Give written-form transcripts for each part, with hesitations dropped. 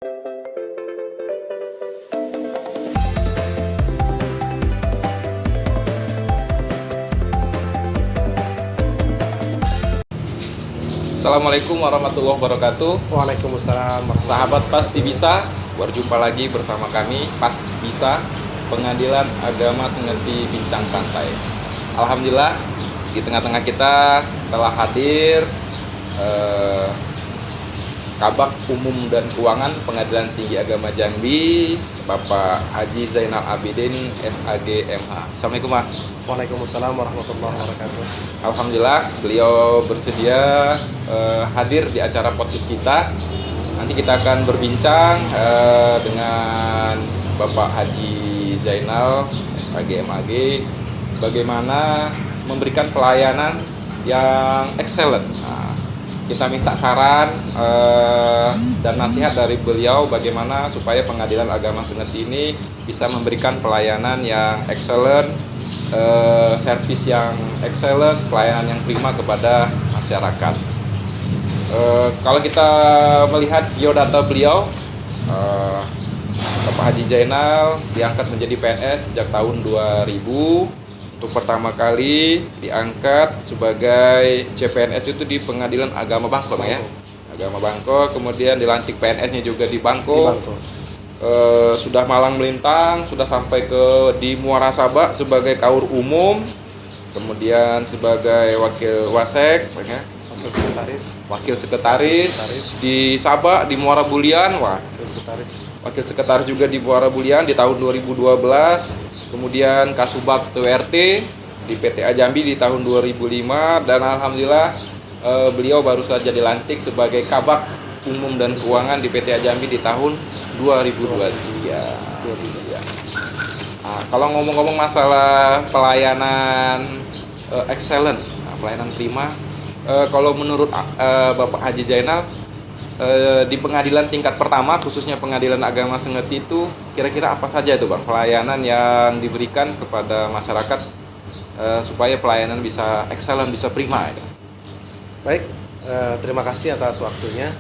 Assalamualaikum warahmatullahi wabarakatuh. Waalaikumsalam. Sahabat Pasti Bisa, berjumpa lagi bersama kami Pasti Bisa, Pengadilan Agama Sengeti Bincang Santai. Alhamdulillah, di tengah-tengah kita telah hadir Kabak Umum dan Keuangan Pengadilan Tinggi Agama Jambi, Bapak Haji Zainal Abidin, SAG MH. Assalamualaikum, Pak. Waalaikumsalam warahmatullahi wabarakatuh. Alhamdulillah, beliau bersedia hadir di acara podcast kita. Nanti kita akan berbincang dengan Bapak Haji Zainal, SAG MAG, bagaimana memberikan pelayanan yang excellent. Nah, kita minta saran dan nasihat dari beliau bagaimana supaya Pengadilan Agama Sengeti ini bisa memberikan pelayanan yang excellent, servis yang excellent, pelayanan yang prima kepada masyarakat. Kalau kita melihat biodata beliau, Bapak Haji Zainal diangkat menjadi PNS sejak tahun 2000. Untuk pertama kali diangkat sebagai CPNS itu di Pengadilan Agama Bangko, ya. Agama Bangko, kemudian dilantik PNS-nya juga di Bangko. Sudah malang melintang, sudah sampai di Muara Sabak sebagai kaur umum, kemudian sebagai wakil wasek, ya. Wakil sekretaris di Sabak, di Muara Bulian, wakil sekretaris juga di Muara Bulian di tahun 2012, kemudian Kasubag TWRT di PTA Jambi di tahun 2005, dan alhamdulillah beliau baru saja dilantik sebagai Kabak Umum dan Keuangan di PTA Jambi di tahun 2023. Nah, kalau ngomong-ngomong masalah pelayanan excellent, pelayanan prima, kalau menurut Bapak Haji Zainal, di pengadilan tingkat pertama khususnya Pengadilan Agama Sengeti itu kira-kira apa saja itu, Bang, pelayanan yang diberikan kepada masyarakat supaya pelayanan bisa excellent, bisa prima ya? Baik, terima kasih atas waktunya.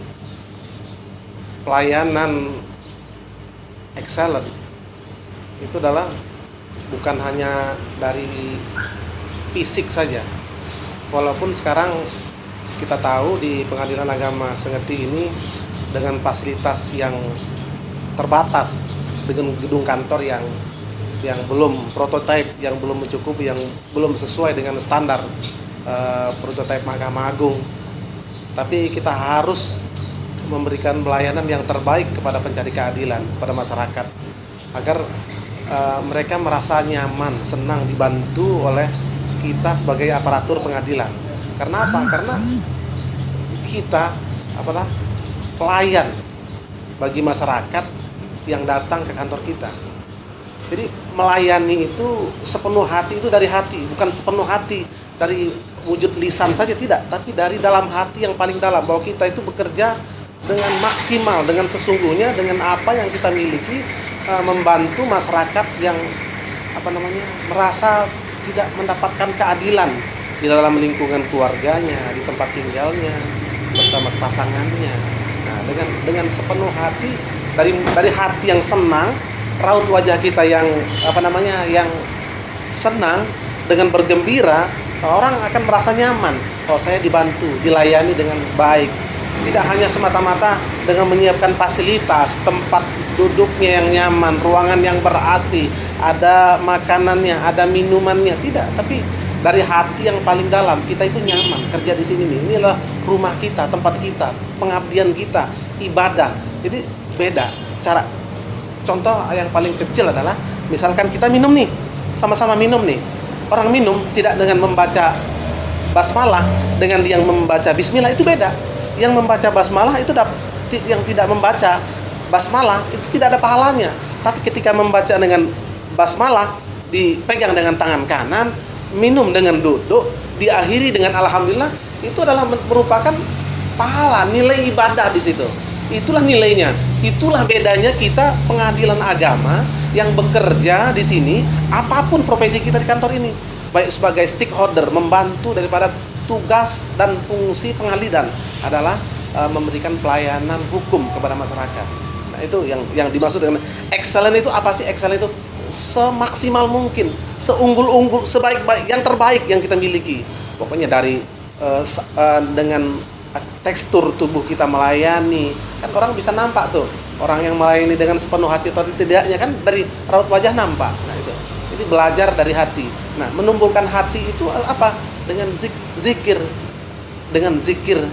Pelayanan excellent itu adalah bukan hanya dari fisik saja. Walaupun sekarang kita tahu di Pengadilan Agama Sengeti ini dengan fasilitas yang terbatas, dengan gedung kantor yang belum prototipe, yang belum mencukupi, yang belum sesuai dengan standar prototipe Mahkamah Agung. Tapi kita harus memberikan pelayanan yang terbaik kepada pencari keadilan, kepada masyarakat, agar mereka merasa nyaman, senang dibantu oleh kita sebagai aparatur pengadilan. Karena apa? Karena kita pelayan bagi masyarakat yang datang ke kantor kita. Jadi melayani itu sepenuh hati, itu dari hati, bukan sepenuh hati dari wujud lisan saja, tidak, tapi dari dalam hati yang paling dalam, bahwa kita itu bekerja dengan maksimal, dengan sesungguhnya, dengan apa yang kita miliki, membantu masyarakat yang merasa tidak mendapatkan keadilan di dalam lingkungan keluarganya, di tempat tinggalnya, bersama pasangannya. Nah, dengan sepenuh hati, dari hati yang senang, raut wajah kita yang yang senang, dengan bergembira, orang akan merasa nyaman. Kalau saya dibantu, dilayani dengan baik. Tidak hanya semata-mata dengan menyiapkan fasilitas, tempat duduknya yang nyaman, ruangan yang ber-AC, ada makanannya, ada minumannya, tidak. Tapi dari hati yang paling dalam, kita itu nyaman kerja di sini nih. Inilah rumah kita, tempat kita, pengabdian kita, ibadah. Jadi beda cara. Contoh yang paling kecil adalah misalkan kita minum nih, sama-sama minum nih. Orang minum tidak dengan membaca basmalah, dengan yang membaca bismillah, itu beda. Yang membaca basmalah itu yang tidak membaca basmalah itu tidak ada pahalanya. Tapi ketika membaca dengan basmalah, dipegang dengan tangan kanan, minum dengan duduk, diakhiri dengan alhamdulillah, itu adalah merupakan pahala, nilai ibadah di situ. Itulah nilainya. Itulah bedanya kita pengadilan agama yang bekerja di sini, apapun profesi kita di kantor ini, baik sebagai stakeholder, membantu daripada tugas dan fungsi pengadilan adalah memberikan pelayanan hukum kepada masyarakat. Nah, itu yang dimaksud dengan excellent itu apa sih? Excellent itu semaksimal mungkin, seunggul-unggul, sebaik-baik, yang terbaik yang kita miliki. Pokoknya dari dengan tekstur tubuh kita melayani, kan orang bisa nampak tuh orang yang melayani dengan sepenuh hati atau tidaknya kan dari raut wajah nampak. Nah itu, jadi belajar dari hati. Nah menumbuhkan hati itu apa? Dengan zikir, dengan zikir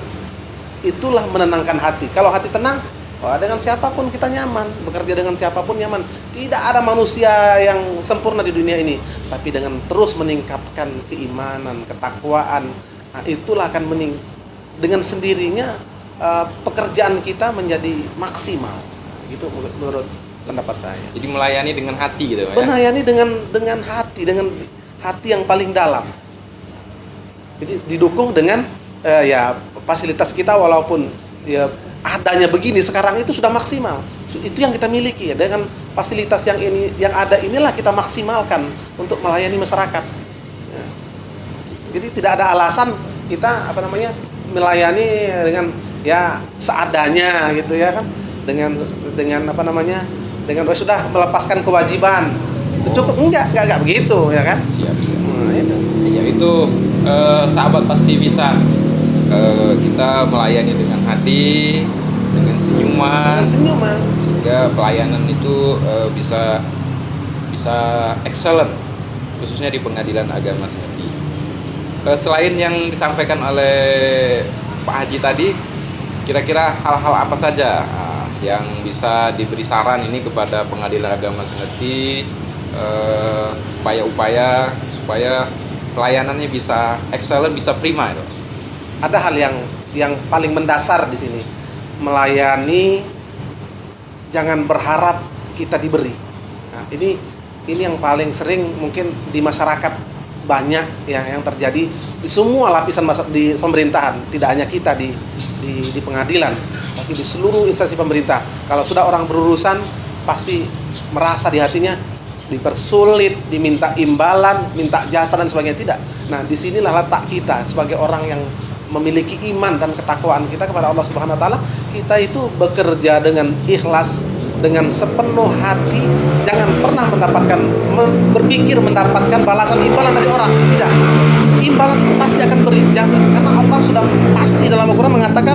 itulah menenangkan hati. Kalau hati tenang, dengan siapapun kita nyaman, bekerja dengan siapapun nyaman. Tidak ada manusia yang sempurna di dunia ini, tapi dengan terus meningkatkan keimanan, ketakwaan, nah, itulah akan dengan sendirinya pekerjaan kita menjadi maksimal. Gitu menurut pendapat saya. Jadi melayani dengan hati gitu ya. Melayani dengan hati yang paling dalam. Jadi didukung dengan ya fasilitas kita, walaupun ya adanya begini sekarang itu sudah maksimal. Itu yang kita miliki ya, dengan fasilitas yang ada inilah kita maksimalkan untuk melayani masyarakat. Ya. Jadi tidak ada alasan kita melayani dengan ya seadanya gitu ya kan, dengan dengan sudah melepaskan kewajiban. Cukup enggak begitu ya kan? Siap. Nah, itu. Ya itu sahabat pasti bisa. Kita melayani dengan hati, dengan senyuman, sehingga pelayanan itu bisa excellent, khususnya di Pengadilan Agama Semeti. Selain yang disampaikan oleh Pak Haji tadi, kira-kira hal-hal apa saja yang bisa diberi saran ini kepada Pengadilan Agama Semeti, upaya-upaya supaya pelayanannya bisa excellent, bisa prima itu? Ada hal yang paling mendasar di sini, melayani jangan berharap kita diberi. Nah, ini yang paling sering mungkin di masyarakat banyak ya, yang terjadi di semua lapisan di pemerintahan, tidak hanya kita di pengadilan, tapi di seluruh instansi pemerintah. Kalau sudah orang berurusan pasti merasa di hatinya dipersulit, diminta imbalan, minta jasa dan sebagainya. Tidak. Nah, disinilah letak kita sebagai orang yang memiliki iman dan ketakwaan kita kepada Allah Subhanahu wa taala. Kita itu bekerja dengan ikhlas, dengan sepenuh hati, jangan pernah berpikir mendapatkan balasan imbalan dari orang. Tidak. Imbalan pasti akan beri jasa, karena Allah sudah pasti dalam Al-Qur'an mengatakan,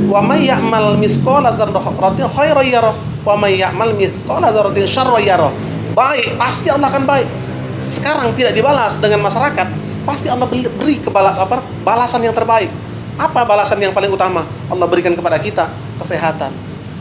wa may ya'mal misqala dzarratin khairan yarah wa may ya'mal misqala dzarratin syarran yarah. Baik, pasti Allah akan baik. Sekarang tidak dibalas dengan masyarakat, pasti Allah beri balasan yang terbaik. Apa balasan yang paling utama? Allah berikan kepada kita kesehatan,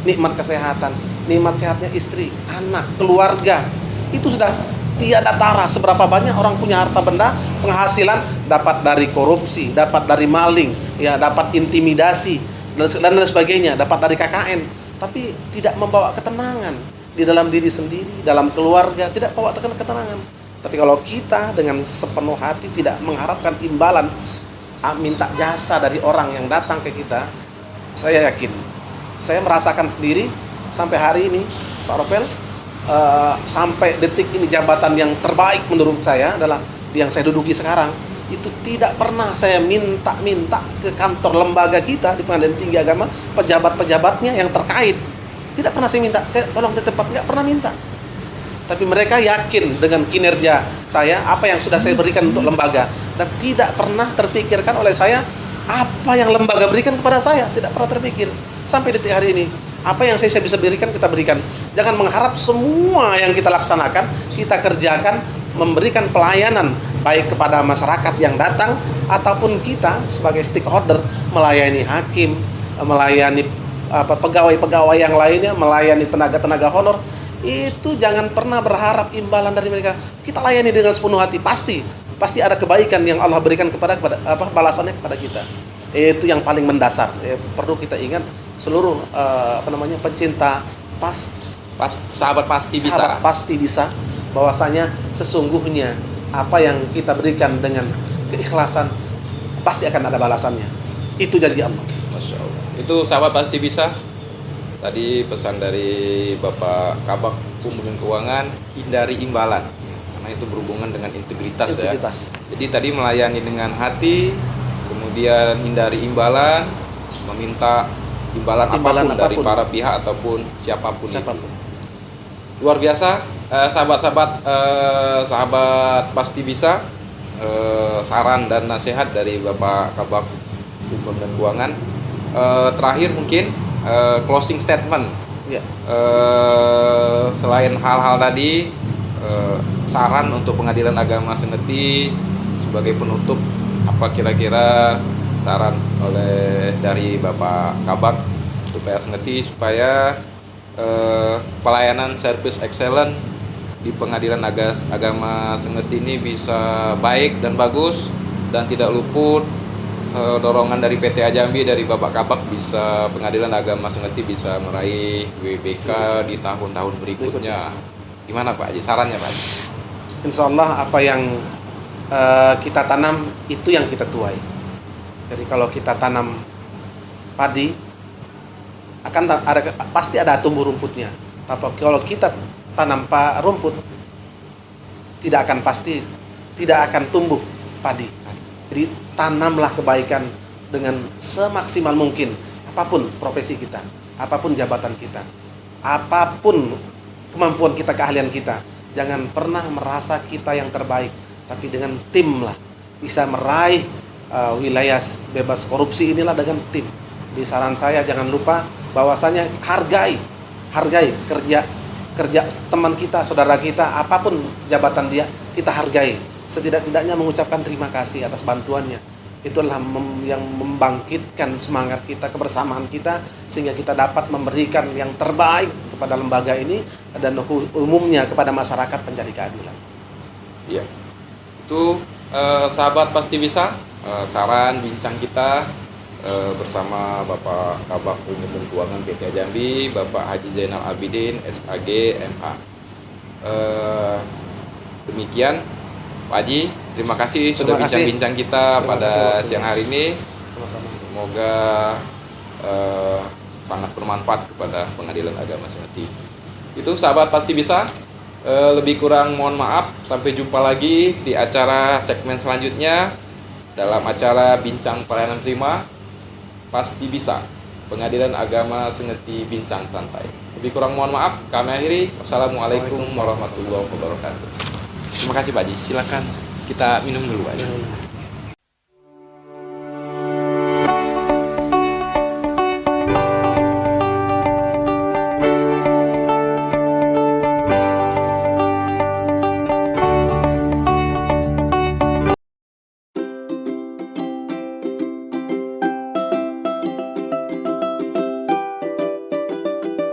nikmat kesehatan, nikmat sehatnya istri, anak, keluarga. Itu sudah tiada tara seberapa banyak orang punya harta benda, penghasilan dapat dari korupsi, dapat dari maling, ya dapat intimidasi dan sebagainya, dapat dari KKN, tapi tidak membawa ketenangan di dalam diri sendiri, dalam keluarga, tidak bawa ketenangan. Tapi kalau kita dengan sepenuh hati tidak mengharapkan imbalan, minta jasa dari orang yang datang ke kita, saya yakin, saya merasakan sendiri sampai hari ini, Pak Ropel, sampai detik ini jabatan yang terbaik menurut saya adalah yang saya duduki sekarang. Itu tidak pernah saya minta ke kantor lembaga kita di Pengadilan Tinggi Agama, pejabat-pejabatnya yang terkait. Tidak pernah saya minta, saya tolong di tempat, nggak pernah minta. Tapi mereka yakin dengan kinerja saya, apa yang sudah saya berikan untuk lembaga, dan tidak pernah terpikirkan oleh saya apa yang lembaga berikan kepada saya, tidak pernah terpikir sampai detik hari ini. Apa yang saya bisa berikan, kita berikan. Jangan mengharap semua yang kita laksanakan, kita kerjakan, memberikan pelayanan baik kepada masyarakat yang datang ataupun kita sebagai stakeholder melayani hakim, melayani pegawai-pegawai yang lainnya, melayani tenaga-tenaga honor. Itu jangan pernah berharap imbalan dari mereka. Kita layani dengan sepenuh hati, pasti ada kebaikan yang Allah berikan kepada balasannya kepada kita. Itu yang paling mendasar. Perlu kita ingat seluruh pencinta sahabat pasti bisa bahwasanya sesungguhnya apa yang kita berikan dengan keikhlasan pasti akan ada balasannya. Itu janji Allah. Masya Allah. Itu sahabat pasti bisa. Tadi pesan dari Bapak Kabak Hukum dan Keuangan, hindari imbalan, karena itu berhubungan dengan integritas. Ya. Jadi tadi melayani dengan hati, kemudian hindari imbalan, meminta imbalan Imbalan apapun dari apapun. para pihak ataupun siapapun itu. Siapapun. Luar biasa, sahabat pasti bisa, saran dan nasihat dari Bapak Kabak Hukum dan Keuangan. Terakhir mungkin closing statement. Ya. Selain hal-hal tadi, saran untuk Pengadilan Agama Sengeti sebagai penutup, apa kira-kira saran dari Bapak Kabak supaya Sengeti supaya pelayanan service excellent di Pengadilan Agama Sengeti ini bisa baik dan bagus dan tidak luput dorongan dari PT Jambi, dari Bapak Kabak, bisa Pengadilan Agama Sengeti bisa meraih WBK di tahun-tahun berikutnya. Gimana Pak Haji? Sarannya Pak Haji? Insya Allah apa yang kita tanam itu yang kita tuai. Jadi kalau kita tanam padi pasti ada tumbuh rumputnya. Tapi kalau kita tanam rumput tidak akan tumbuh padi. Jadi tanamlah kebaikan dengan semaksimal mungkin, apapun profesi kita, apapun jabatan kita, apapun kemampuan kita, keahlian kita. Jangan pernah merasa kita yang terbaik, tapi dengan tim lah bisa meraih wilayah bebas korupsi inilah dengan tim. Di saran saya jangan lupa bahwasanya hargai kerja teman kita, saudara kita, apapun jabatan dia, kita hargai. Setidak-tidaknya mengucapkan terima kasih atas bantuannya. Itulah yang membangkitkan semangat kita, kebersamaan kita, sehingga kita dapat memberikan yang terbaik kepada lembaga ini dan umumnya kepada masyarakat pencari keadilan. Iya. Itu sahabat pasti bisa, saran bincang kita bersama Bapak Kabak Hukum dan Keuangan PT Jambi, Bapak Haji Zainal Abidin, SAG, MA. Demikian Pak Haji, terima kasih sudah bincang-bincang kita pada siang hari ini. Sama-sama. Semoga sangat bermanfaat kepada Pengadilan Agama Sengeti. Itu sahabat pasti bisa. Lebih kurang mohon maaf. Sampai jumpa lagi di acara segmen selanjutnya dalam acara Bincang Pelayanan Prima. Pasti bisa. Pengadilan Agama Sengeti Bincang Santai. Lebih kurang mohon maaf. Kami akhiri. Wassalamualaikum warahmatullahi wabarakatuh. Terima kasih Pak Haji. Silakan kita minum dulu Pak Haji.